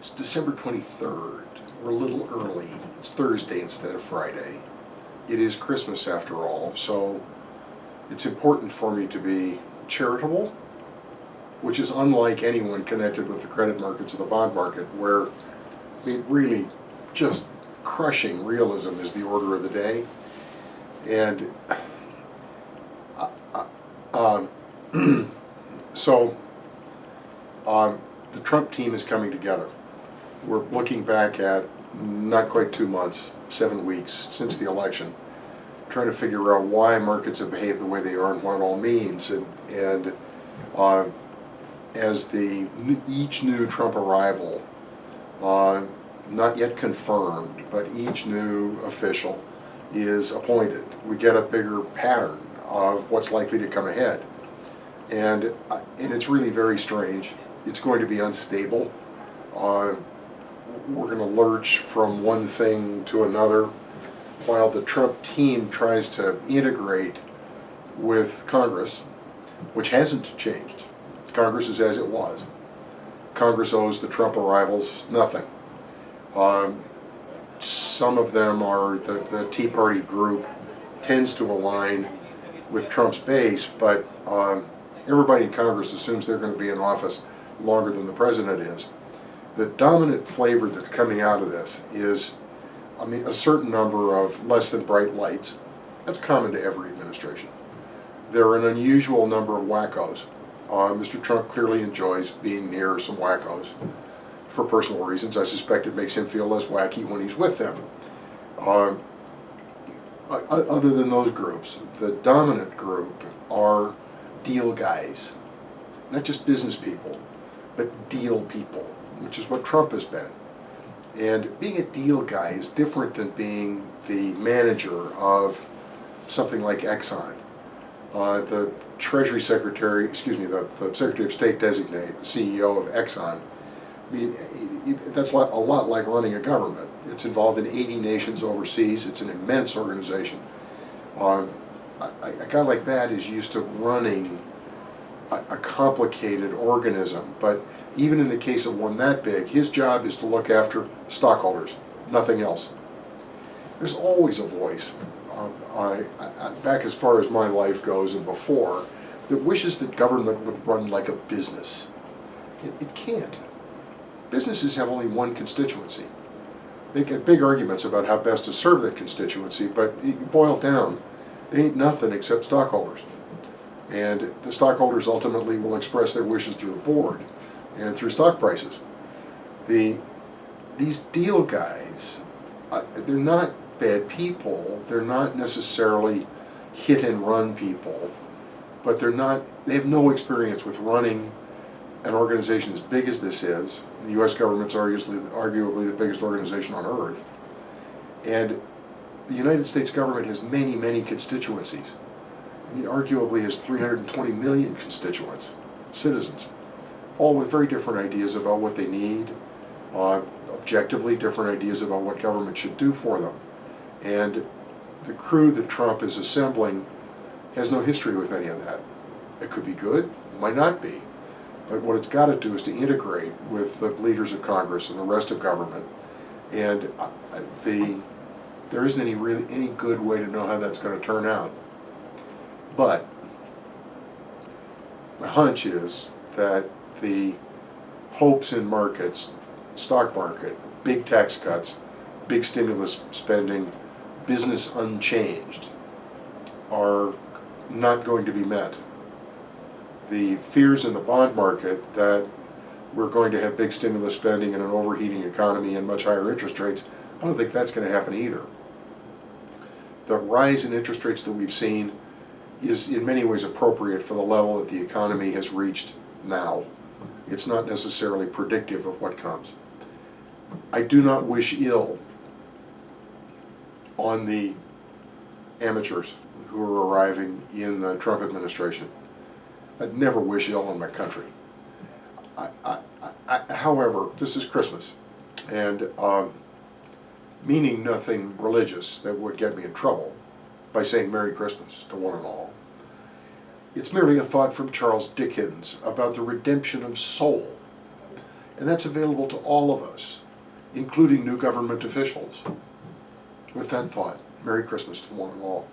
It's December 23rd. We're a little early. It's Thursday instead of Friday. It is Christmas after all, so it's important for me to be charitable, which is unlike anyone connected with the credit markets or the bond market, where really just crushing realism is the order of the day. And the Trump team is coming together. We're looking back at not quite 2 months, 7 weeks since the election, trying to figure out why markets have behaved the way they are and what it all means. And as each new Trump arrival, not yet confirmed, but each new official is appointed, we get a bigger pattern of what's likely to come ahead. And it's really very strange. It's going to be unstable. We're going to lurch from one thing to another while the Trump team tries to integrate with Congress, which hasn't changed. Congress is as it was. Congress owes the Trump arrivals nothing. Some of them are, the Tea Party group tends to align with Trump's base, but everybody in Congress assumes they're going to be in office longer than the president is. The dominant flavor that's coming out of this is, a certain number of less than bright lights. That's common to every administration. There are an unusual number of wackos. Mr. Trump clearly enjoys being near some wackos for personal reasons. I suspect it makes him feel less wacky when he's with them. Other than those groups, the dominant group are deal guys. Not just business people, but deal people, which is what Trump has been. And being a deal guy is different than being the manager of something like Exxon. The Treasury Secretary, the Secretary of State designate, the CEO of Exxon, that's a lot like running a government. It's involved in 80 nations overseas. It's an immense organization. A guy like that is used to running a complicated organism, but even in the case of one that big, his job is to look after stockholders, nothing else. There's always a voice, back as far as my life goes and before, that wishes that government would run like a business. It can't. Businesses have only one constituency. They get big arguments about how best to serve that constituency, but you boil it down, they ain't nothing except stockholders. And the stockholders ultimately will express their wishes through the board and through stock prices. These deal guys, they're not bad people. They're not necessarily hit and run people, but they have no experience with running an organization as big as this is. The U.S. government's arguably the biggest organization on earth. And the United States government has many, many constituencies. It arguably has 320 million constituents, citizens, all with very different ideas about what they need, objectively different ideas about what government should do for them. And the crew that Trump is assembling has no history with any of that. It could be good, it might not be. But what it's got to do is to integrate with the leaders of Congress and the rest of government. And there isn't any good way to know how that's going to turn out. But my hunch is that the hopes in markets, stock market, big tax cuts, big stimulus spending, business unchanged, are not going to be met. The fears in the bond market that we're going to have big stimulus spending and an overheating economy and much higher interest rates, I don't think that's going to happen either. The rise in interest rates that we've seen is in many ways appropriate for the level that the economy has reached now. It's not necessarily predictive of what comes. I do not wish ill on the amateurs who are arriving in the Trump administration. I'd never wish ill on my country. However, this is Christmas, and meaning nothing religious that would get me in trouble by saying Merry Christmas to one and all. It's merely a thought from Charles Dickens about the redemption of soul And that's available to all of us, including new government officials. With that thought, Merry Christmas to one and all.